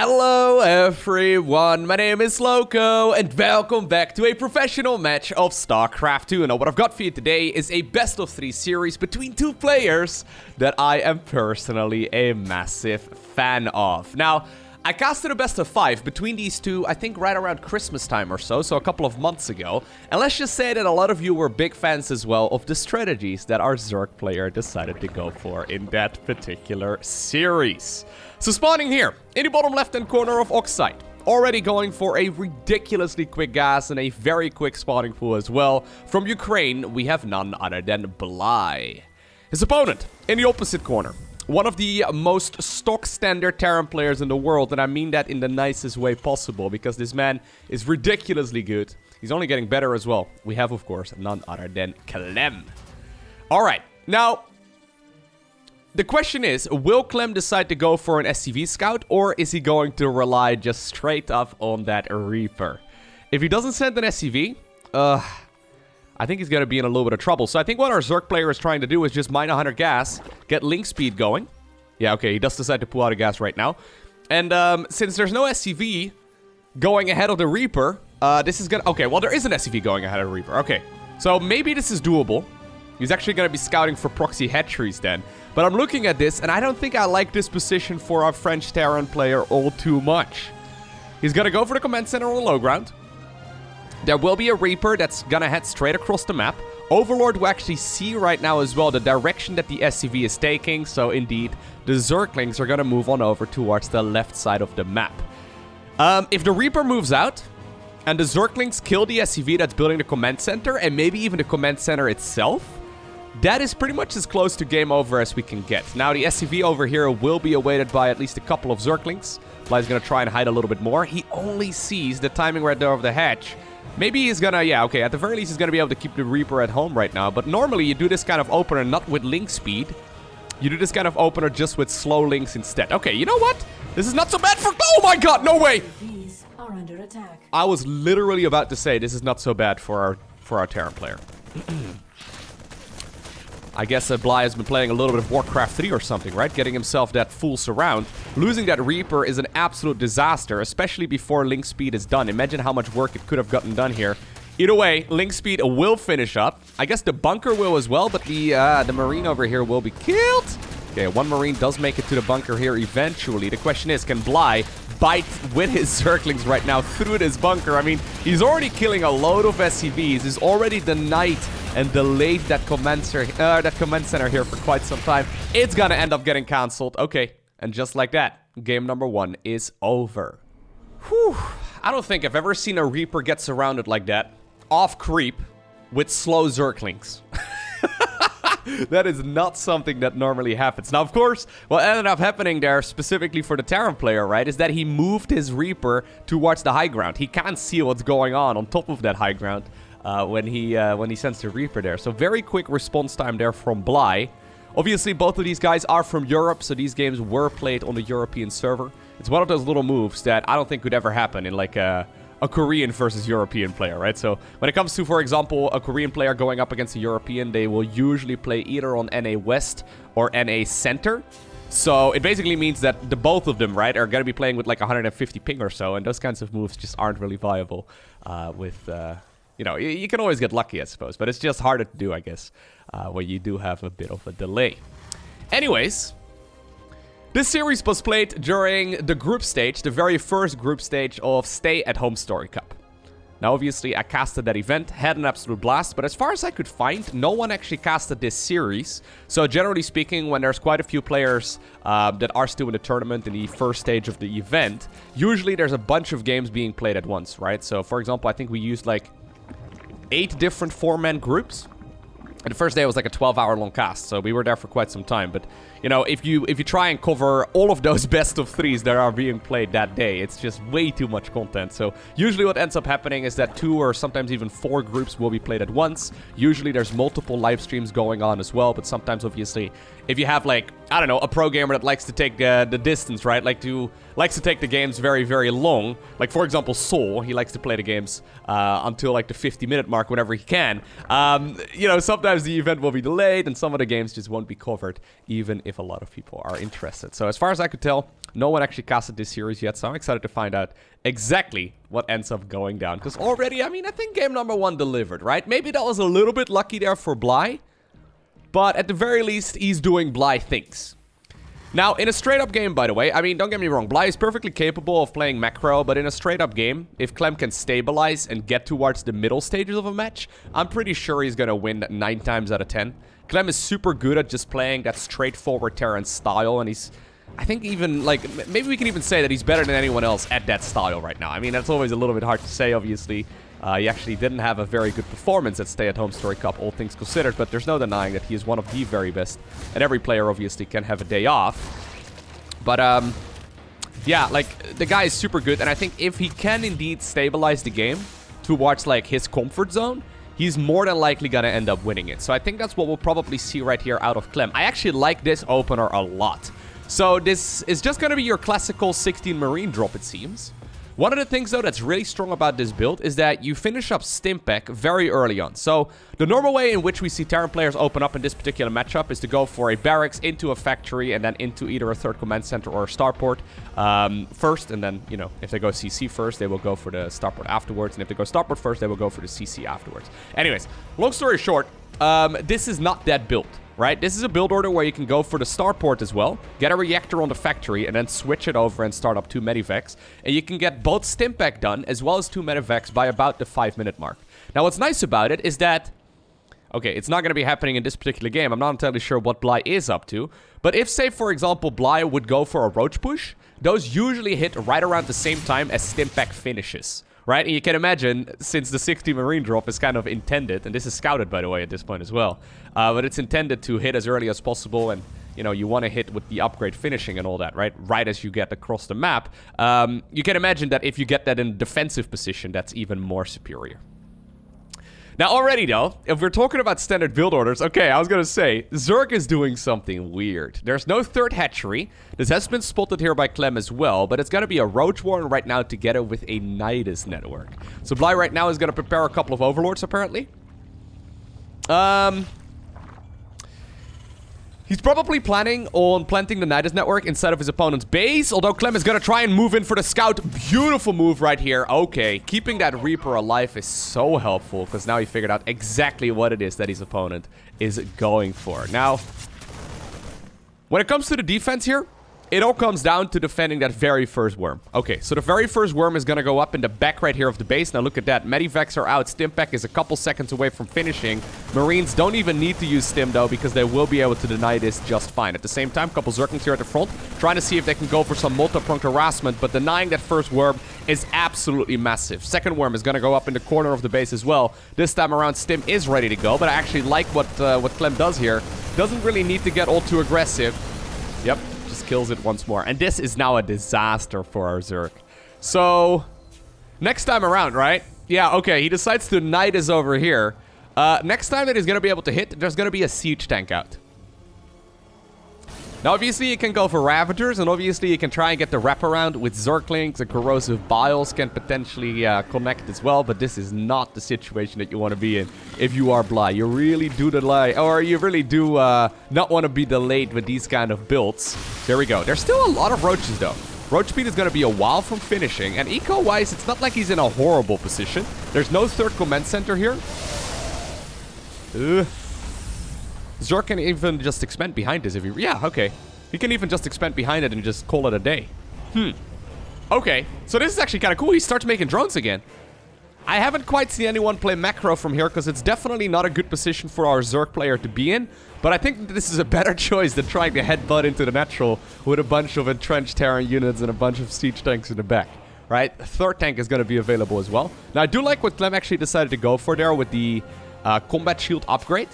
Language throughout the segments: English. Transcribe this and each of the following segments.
Hello everyone, my name is Lowko, and welcome back to a professional match of StarCraft 2. Now what I've got for you today is a best of 3 series between 2 players that I am personally a massive fan of. Now, I casted a best of 5 between these two, I think right around Christmas time or so a couple of months ago. And let's just say that a lot of you were big fans as well of the strategies that our Zerg player decided to go for in that particular series. So spawning here, in the bottom left-hand corner of Oxide, already going for a ridiculously quick gas and a very quick spawning pool as well. From Ukraine, we have none other than Bly. His opponent, in the opposite corner, one of the most stock standard Terran players in the world, and I mean that in the nicest way possible, because this man is ridiculously good. He's only getting better as well. We have, of course, none other than Clem. Alright, now, the question is, will Clem decide to go for an SCV scout, or is he going to rely just straight up on that Reaper? If he doesn't send an SCV, I think he's going to be in a little bit of trouble. So I think what our Zerg player is trying to do is just mine 100 gas, get link speed going. Yeah, okay, he does decide to pull out a gas right now. And since there's no SCV going ahead of the Reaper, this is going to... Okay, well, there is an SCV going ahead of the Reaper. Okay, so maybe this is doable. He's actually going to be scouting for proxy hatcheries then. But I'm looking at this, and I don't think I like this position for our French Terran player all too much. He's going to go for the command center on the low ground. There will be a Reaper that's going to head straight across the map. Overlord will actually see right now as well the direction that the SCV is taking. So indeed, the Zerglings are going to move on over towards the left side of the map. If the Reaper moves out, and the Zerglings kill the SCV that's building the command center, and maybe even the command center itself, that is pretty much as close to game over as we can get. Now, the SCV over here will be awaited by at least a couple of Zerglings. Bly's going to try and hide a little bit more. He only sees the timing right there of the hatch. Maybe he's going to, yeah, okay, at the very least he's going to be able to keep the Reaper at home right now. But normally you do this kind of opener not with link speed. You do this kind of opener just with slow links instead. Okay, you know what? This is not so bad for... Oh my god, no way! These are under attack. I was literally about to say this is not so bad for our Terran player. I guess Bly has been playing a little bit of Warcraft 3 or something, right? Getting himself that full surround. Losing that Reaper is an absolute disaster, especially before link speed is done. Imagine how much work it could have gotten done here. Either way, link speed will finish up. I guess the bunker will as well, but the Marine over here will be killed. Okay, one Marine does make it to the bunker here eventually. The question is, can Bly bite with his Zerglings right now through this bunker? I mean, he's already killing a load of SCVs. He's already denied and delayed that command center here for quite some time. It's gonna end up getting cancelled. Okay, and just like that, game number 1 is over. Whew. I don't think I've ever seen a Reaper get surrounded like that. Off creep with slow Zerglings. That is not something that normally happens. Now, of course, what ended up happening there, specifically for the Terran player, right, is that he moved his Reaper towards the high ground. He can't see what's going on top of that high ground when he sends the Reaper there. So very quick response time there from Bly. Obviously, both of these guys are from Europe, so these games were played on the European server. It's one of those little moves that I don't think could ever happen in like a Korean versus European player, right? So when it comes to, for example, a Korean player going up against a European, they will usually play either on NA West or NA Center. So it basically means that the both of them, right, are going to be playing with like 150 ping or so, and those kinds of moves just aren't really viable you know, you can always get lucky, I suppose, but it's just harder to do, I guess, where you do have a bit of a delay. Anyways, this series was played during the group stage, the very first group stage of Stay at Home Story Cup. Now, obviously, I casted that event, had an absolute blast, but as far as I could find, no one actually casted this series. So, generally speaking, when there's quite a few players that are still in the tournament in the first stage of the event, usually there's a bunch of games being played at once, right? So, for example, I think we used like 8 different 4-man groups. And the first day was like a 12-hour long cast, so we were there for quite some time. But, you know, if you try and cover all of those best of 3s that are being played that day, it's just way too much content. So usually what ends up happening is that 2 or sometimes even 4 groups will be played at once. Usually there's multiple live streams going on as well, but sometimes obviously if you have like I don't know, a pro gamer that likes to take the distance, right? Likes to take the games very, very long. Like, for example, Sol, he likes to play the games until, like, the 50-minute mark whenever he can. You know, sometimes the event will be delayed, and some of the games just won't be covered, even if a lot of people are interested. So, as far as I could tell, no one actually casted this series yet, so I'm excited to find out exactly what ends up going down. Because already, I mean, I think game number 1 delivered, right? Maybe that was a little bit lucky there for Bly. But at the very least, he's doing Bly things. Now, in a straight-up game, by the way, I mean, don't get me wrong, Bly is perfectly capable of playing macro, but in a straight-up game, if Clem can stabilize and get towards the middle stages of a match, I'm pretty sure he's gonna win 9 times out of 10. Clem is super good at just playing that straightforward Terran style, and he's... I think even, like, maybe we can even say that he's better than anyone else at that style right now. I mean, that's always a little bit hard to say, obviously. He actually didn't have a very good performance at Stay-at-Home Story Cup, all things considered, but there's no denying that he is one of the very best, and every player, obviously, can have a day off. But, yeah, like, the guy is super good, and I think if he can indeed stabilize the game towards, like, his comfort zone, he's more than likely gonna end up winning it. So I think that's what we'll probably see right here out of Clem. I actually like this opener a lot. So this is just gonna be your classical 16 Marine drop, it seems. One of the things, though, that's really strong about this build is that you finish up Stimpak very early on. So the normal way in which we see Terran players open up in this particular matchup is to go for a barracks, into a factory, and then into either a third command center or a starport first. And then, you know, if they go CC first, they will go for the starport afterwards. And if they go starport first, they will go for the CC afterwards. Anyways, long story short, this is not that build. Right? This is a build order where you can go for the starport as well, get a reactor on the factory, and then switch it over and start up 2 medivacs. And you can get both Stimpak done, as well as 2 medivacs by about the 5-minute mark. Now, what's nice about it is that... Okay, it's not going to be happening in this particular game. I'm not entirely sure what Bly is up to. But if, say, for example, Bly would go for a roach push, those usually hit right around the same time as Stimpak finishes. Right? And you can imagine, since the 60 Marine drop is kind of intended, and this is scouted, by the way, at this point as well, but it's intended to hit as early as possible, and, you know, you want to hit with the upgrade finishing and all that, right? Right as you get across the map. You can imagine that if you get that in a defensive position, that's even more superior. Now, already, though, if we're talking about standard build orders, okay, I was going to say, Zerg is doing something weird. There's no third hatchery. This has been spotted here by Clem as well, but it's going to be a Roach Warren right now together with a Nidus network. So Bly right now is going to prepare a couple of Overlords, apparently. He's probably planning on planting the Nidus network inside of his opponent's base, although Clem is going to try and move in for the scout. Beautiful move right here. Okay, keeping that Reaper alive is so helpful, because now he figured out exactly what it is that his opponent is going for. Now, when it comes to the defense here, it all comes down to defending that very first worm. Okay, so the very first worm is going to go up in the back right here of the base. Now look at that. Medivacs are out. Stimpak is a couple seconds away from finishing. Marines don't even need to use Stim, though, because they will be able to deny this just fine. At the same time, a couple Zerglings here at the front, trying to see if they can go for some multi-pronged harassment, but denying that first worm is absolutely massive. Second worm is going to go up in the corner of the base as well. This time around, Stim is ready to go, but I actually like what Clem does here. Doesn't really need to get all too aggressive. Yep. Kills it once more. And this is now a disaster for our Zerg. So, next time around, right? Yeah, okay, he decides to Nidus over here. Next time that he's going to be able to hit, there's going to be a siege tank out. Now, obviously, you can go for Ravagers, and obviously, you can try and get the wraparound with Zerglings, and Corrosive Biles can potentially connect as well, but this is not the situation that you want to be in if you are Bly. You really do not want to be delayed with these kind of builds. There we go. There's still a lot of roaches, though. Roach speed is going to be a while from finishing, and eco-wise, it's not like he's in a horrible position. There's no third command center here. Zerg can even just expand behind this if he... Yeah, okay. He can even just expand behind it and just call it a day. Okay, so this is actually kind of cool. He starts making drones again. I haven't quite seen anyone play macro from here, because it's definitely not a good position for our Zerg player to be in. But I think this is a better choice than trying to headbutt into the natural with a bunch of entrenched Terran units and a bunch of siege tanks in the back. Right? A third tank is going to be available as well. Now, I do like what Clem actually decided to go for there with the combat shield upgrade.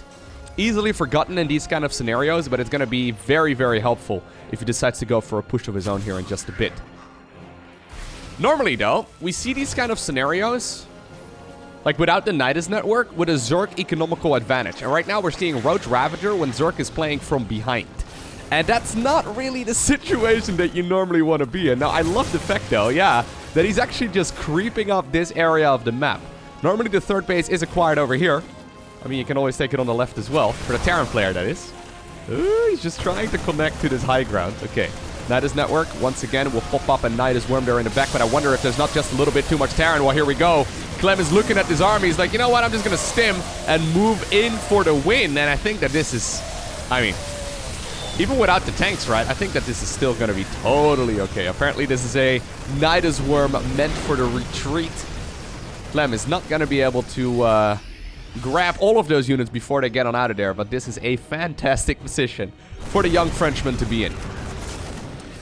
Easily forgotten in these kind of scenarios, but it's going to be very, very helpful if he decides to go for a push of his own here in just a bit. Normally, though, we see these kind of scenarios, like without the Nidus network, with a Zerg economical advantage. And right now, we're seeing Roach Ravager when Zerg is playing from behind. And that's not really the situation that you normally want to be in. Now, I love the fact, though, yeah, that he's actually just creeping up this area of the map. Normally, the third base is acquired over here. I mean, you can always take it on the left as well. For the Terran player, that is. Ooh, he's just trying to connect to this high ground. Okay. Nidus network, once again, will pop up a Nidus worm there in the back, but I wonder if there's not just a little bit too much Terran. Well, here we go. Clem is looking at this army. He's like, you know what? I'm just going to stim and move in for the win. And I think that this is, I mean, even without the tanks, right? I think that this is still going to be totally okay. Apparently, this is a Nidus worm meant for the retreat. Clem is not going to be able to grab all of those units before they get on out of there, but this is a fantastic position for the young Frenchman to be in.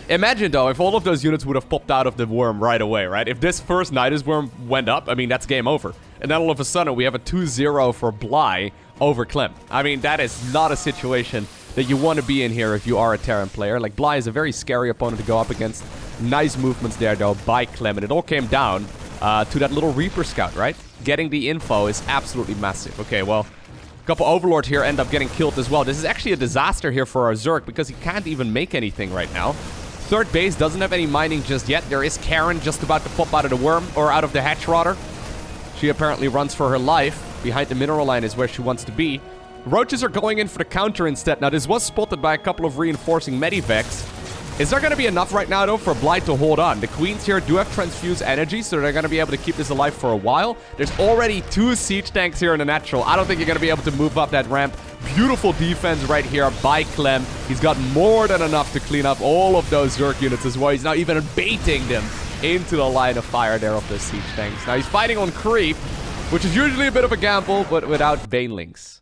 Imagine, though, if all of those units would have popped out of the worm right away, right? If this first Nidus worm went up, I mean, that's game over. And then all of a sudden, we have a 2-0 for Bly over Clem. I mean, that is not a situation that you want to be in here if you are a Terran player. Like, Bly is a very scary opponent to go up against. Nice movements there, though, by Clem. And it all came down to that little Reaper Scout, right? Getting the info is absolutely massive. Okay, well, a couple Overlords here end up getting killed as well. This is actually a disaster here for our Zerg because he can't even make anything right now. Third base doesn't have any mining just yet. There is Karen just about to pop out of the worm, or out of the hatch, rather. She apparently runs for her life. Behind the mineral line is where she wants to be. Roaches are going in for the counter instead. Now, this was spotted by a couple of reinforcing medivacs. Is there going to be enough right now, though, for Bly to hold on? The Queens here do have transfuse energy, so they're going to be able to keep this alive for a while. There's already 2 siege tanks here in the natural. I don't think you're going to be able to move up that ramp. Beautiful defense right here by Clem. He's got more than enough to clean up all of those Zerg units as well. He's now even baiting them into the line of fire there of those siege tanks. Now, he's fighting on creep, which is usually a bit of a gamble, but without Banelings,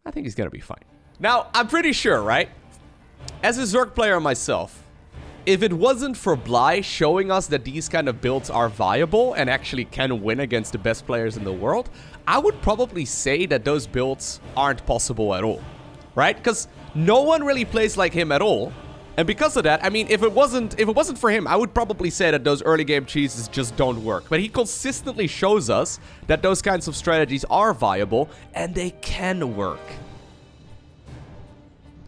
I think he's going to be fine. Now, I'm pretty sure, right? As a Zerg player myself, if it wasn't for Bly showing us that these kind of builds are viable and actually can win against the best players in the world, I would probably say that those builds aren't possible at all, right? Because no one really plays like him at all. And because of that, I mean, if it wasn't for him, I would probably say that those early game cheeses just don't work. But he consistently shows us that those kinds of strategies are viable and they can work.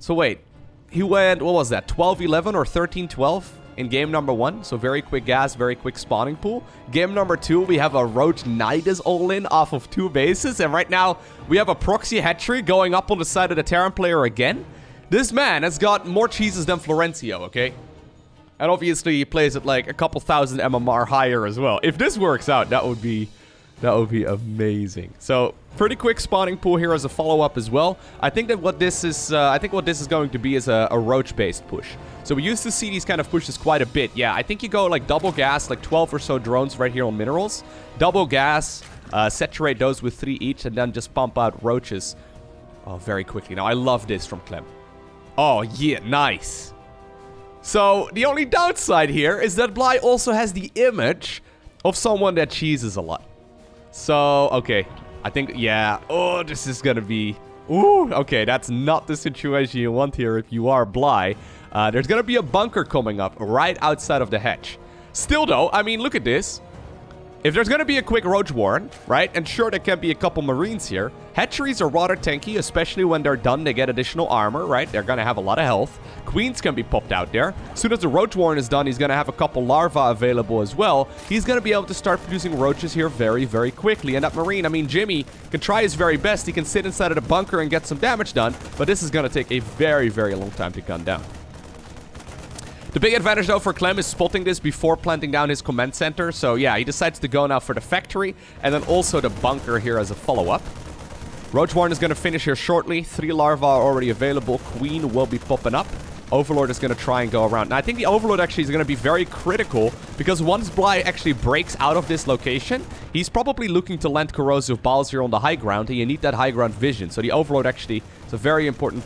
So wait. He went, what was that, 12-11 or 13-12 in game number 1. So very quick gas, very quick spawning pool. Game number 2, we have a Roach Nidus all-in off of 2 bases. And right now, we have a proxy hatchery going up on the side of the Terran player again. This man has got more cheeses than Florencio, okay? And obviously, he plays at like a couple thousand MMR higher as well. If this works out, that would be amazing. So, pretty quick spawning pool here as a follow-up as well. I think that what this is going to be is a roach-based push. So we used to see these kind of pushes quite a bit. Yeah, I think you go like double gas, like 12 or so drones right here on minerals. Double gas, saturate those with 3 each, and then just pump out roaches very quickly. Now, I love this from Clem. Oh, yeah, nice. So, the only downside here is that Bly also has the image of someone that cheeses a lot. So, okay. I think, yeah. Oh, this is gonna be... Ooh, okay, that's not the situation you want here if you are Bly. There's gonna be a bunker coming up right outside of the hatch. Still, though, I mean, look at this. If there's gonna be a quick Roach Warren, right? And sure, there can be a couple Marines here. Hatcheries are rather tanky, especially when they're done, they get additional armor, right? They're gonna have a lot of health. Queens can be popped out there. As soon as the Roach Warren is done, he's gonna have a couple larvae available as well. He's gonna be able to start producing roaches here very, very quickly. And that Marine, I mean, Jimmy can try his very best. He can sit inside of the bunker and get some damage done, but this is gonna take a very, very long time to gun down. The big advantage, though, for Clem is spotting this before planting down his command center. So, yeah, he decides to go now for the factory and then also the bunker here as a follow-up. Roach Warren is going to finish here shortly. 3 larvae are already available. Queen will be popping up. Overlord is going to try and go around. Now, I think the Overlord actually is going to be very critical because once Bly actually breaks out of this location, he's probably looking to land corrosive balls here on the high ground, and you need that high ground vision. So the Overlord actually is a very important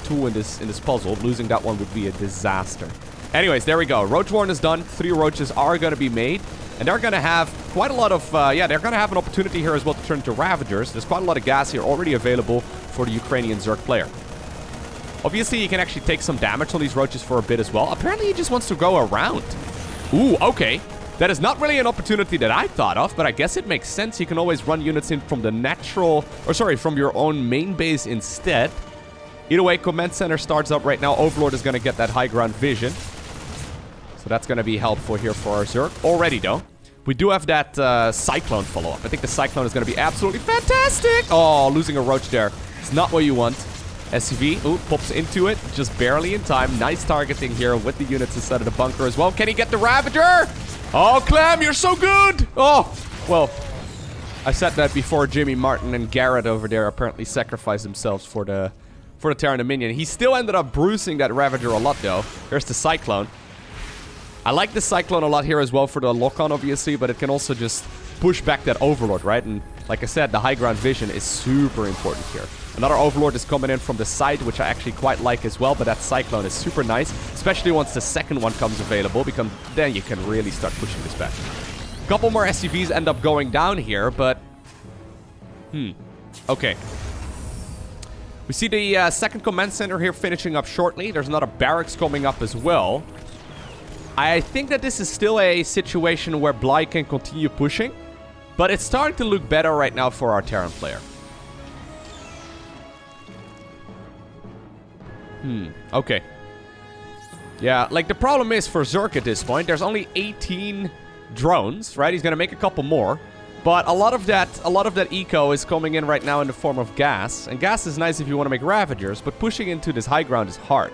tool in this puzzle. Losing that one would be a disaster. Anyways, there we go. Roach Warren is done. 3 roaches are going to be made. And they're going to have quite a lot of... they're going to have an opportunity here as well to turn into Ravagers. There's quite a lot of gas here already available for the Ukrainian Zerg player. Obviously, you can actually take some damage on these roaches for a bit as well. Apparently, he just wants to go around. Ooh, okay. That is not really an opportunity that I thought of, but I guess it makes sense. You can always run units in from the natural... Or sorry, from your own main base instead. Either way, Command Center starts up right now. Overlord is going to get that high ground vision. So that's going to be helpful here for our Zerg. Already, though. We do have that Cyclone follow-up. I think the Cyclone is going to be absolutely fantastic. Oh, losing a Roach there. It's not what you want. SCV, ooh, pops into it. Just barely in time. Nice targeting here with the units inside of the bunker as well. Can he get the Ravager? Oh, Clem, you're so good. Oh, well, I said that before Jimmy Martin and Garrett over there apparently sacrificed themselves for the Terran Dominion. He still ended up bruising that Ravager a lot, though. There's the Cyclone. I like the Cyclone a lot here as well for the lock-on, obviously, but it can also just push back that Overlord, right? And like I said, the high ground vision is super important here. Another Overlord is coming in from the side, which I actually quite like as well, but that Cyclone is super nice, especially once the second one comes available, because then you can really start pushing this back. A couple more SCVs end up going down here, but... Okay. We see the second command center here finishing up shortly. There's another barracks coming up as well. I think that this is still a situation where Bly can continue pushing, but it's starting to look better right now for our Terran player. Okay. Yeah, like the problem is for Zerg at this point, there's only 18 drones, right? He's gonna make a couple more, but a lot of that eco is coming in right now in the form of gas, and gas is nice if you want to make Ravagers, but pushing into this high ground is hard.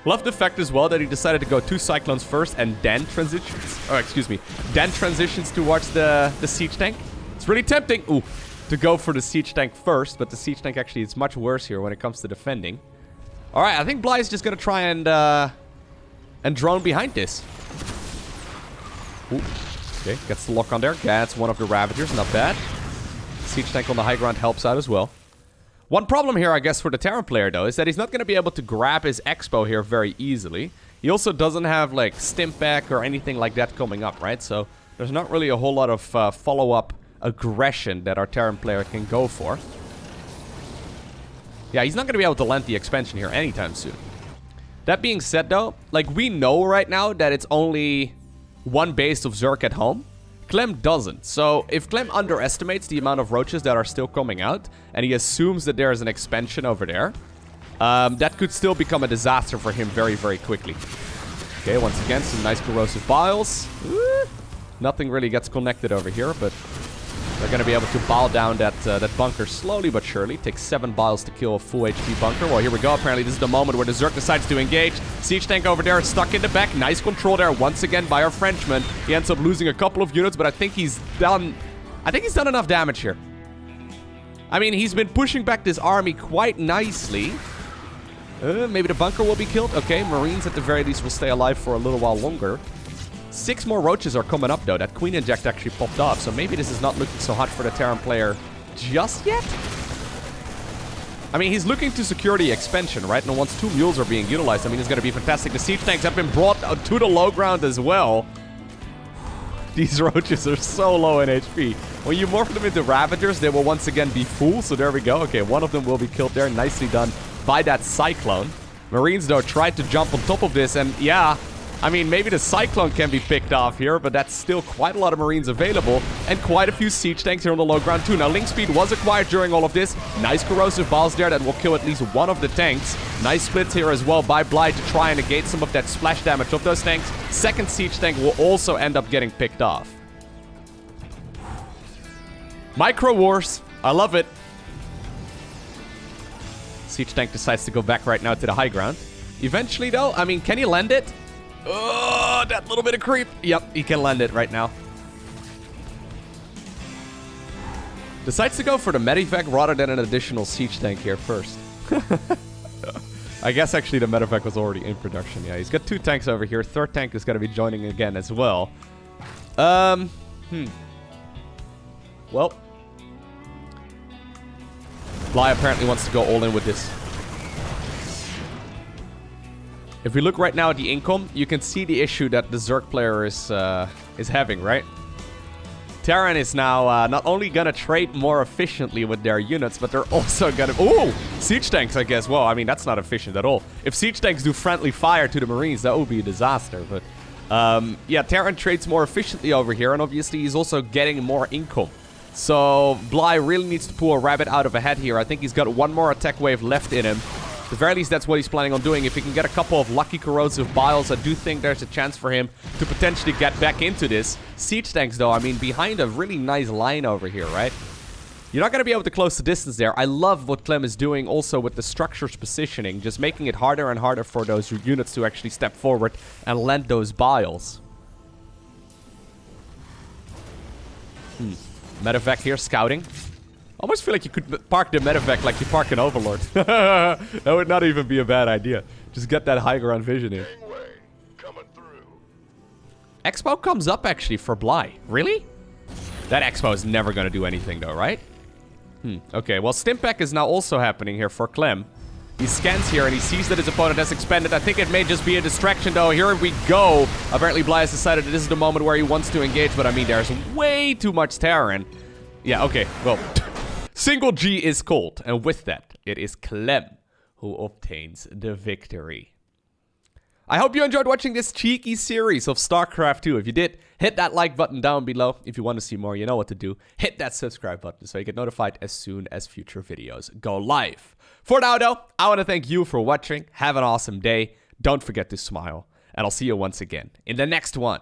Love the fact as well that he decided to go 2 Cyclones first and then transitions... Oh, excuse me. Then transitions towards the Siege Tank. It's really tempting, to go for the Siege Tank first, but the Siege Tank actually is much worse here when it comes to defending. Alright, I think Bly is just gonna try and drone behind this. Ooh, okay, gets the lock on there. Gets one of the Ravagers, not bad. Siege Tank on the high ground helps out as well. One problem here, I guess, for the Terran player, though, is that he's not going to be able to grab his Expo here very easily. He also doesn't have, like, Stimpak or anything like that coming up, right? So there's not really a whole lot of follow-up aggression that our Terran player can go for. Yeah, he's not going to be able to land the expansion here anytime soon. That being said, though, like, we know right now that it's only one base of Zerg at home. Clem doesn't. So if Clem underestimates the amount of roaches that are still coming out, and he assumes that there is an expansion over there, that could still become a disaster for him very, very quickly. Okay, once again, some nice corrosive biles. Nothing really gets connected over here, but they're going to be able to bile down that bunker slowly but surely. Takes 7 biles to kill a full HP bunker. Well, here we go. Apparently, this is the moment where the Zerg decides to engage. Siege Tank over there, stuck in the back. Nice control there once again by our Frenchman. He ends up losing a couple of units, but I think he's done enough damage here. I mean, he's been pushing back this army quite nicely. Maybe the bunker will be killed. Okay, Marines at the very least will stay alive for a little while longer. 6 more roaches are coming up, though. That Queen Inject actually popped off, so maybe this is not looking so hot for the Terran player just yet. I mean, he's looking to secure the expansion, right? And once 2 mules are being utilized, I mean, it's going to be fantastic. The Siege Tanks have been brought to the low ground as well. These roaches are so low in HP. When you morph them into Ravagers, they will once again be full, so there we go. Okay, one of them will be killed there. Nicely done by that Cyclone. Marines, though, tried to jump on top of this, and yeah... I mean, maybe the Cyclone can be picked off here, but that's still quite a lot of Marines available, and quite a few Siege Tanks here on the low ground too. Now, Link Speed was acquired during all of this. Nice corrosive balls there that will kill at least one of the tanks. Nice splits here as well by Bly to try and negate some of that splash damage of those tanks. Second Siege Tank will also end up getting picked off. Micro Wars. I love it. Siege Tank decides to go back right now to the high ground. Eventually, though, I mean, can he land it? Oh, that little bit of creep. Yep, he can land it right now. Decides to go for the Medivac rather than an additional Siege Tank here first. I guess actually the Medivac was already in production. Yeah, he's got 2 tanks over here. Third tank is going to be joining again as well. Well. Bly apparently wants to go all in with this. If we look right now at the income, you can see the issue that the Zerg player is having, right? Terran is now not only gonna trade more efficiently with their units, but they're also gonna... Ooh! Siege Tanks, I guess. Well, I mean, that's not efficient at all. If Siege Tanks do friendly fire to the Marines, that would be a disaster. But, yeah, Terran trades more efficiently over here, and obviously he's also getting more income. So, Bly really needs to pull a rabbit out of a hat here. I think he's got one more attack wave left in him. At the very least, that's what he's planning on doing. If he can get a couple of lucky corrosive biles, I do think there's a chance for him to potentially get back into this. Siege tanks, though, I mean, behind a really nice line over here, right? You're not going to be able to close the distance there. I love what Clem is doing also with the structures positioning, just making it harder and harder for those units to actually step forward and land those biles. Medevac here, scouting. Almost feel like you could park the medevac like you park an Overlord. That would not even be a bad idea. Just get that high ground vision in. Expo comes up actually for Bly. Really? That Expo is never going to do anything though, right? Okay, well, Stimpack is now also happening here for Clem. He scans here and he sees that his opponent has expanded. I think it may just be a distraction though. Here we go. Apparently Bly has decided that this is the moment where he wants to engage, but I mean, there's way too much Terran. Yeah, okay, well, single G is called. And with that, it is Clem who obtains the victory. I hope you enjoyed watching this cheeky series of StarCraft 2. If you did, hit that like button down below. If you want to see more, you know what to do. Hit that subscribe button so you get notified as soon as future videos go live. For now, though, I want to thank you for watching. Have an awesome day. Don't forget to smile. And I'll see you once again in the next one.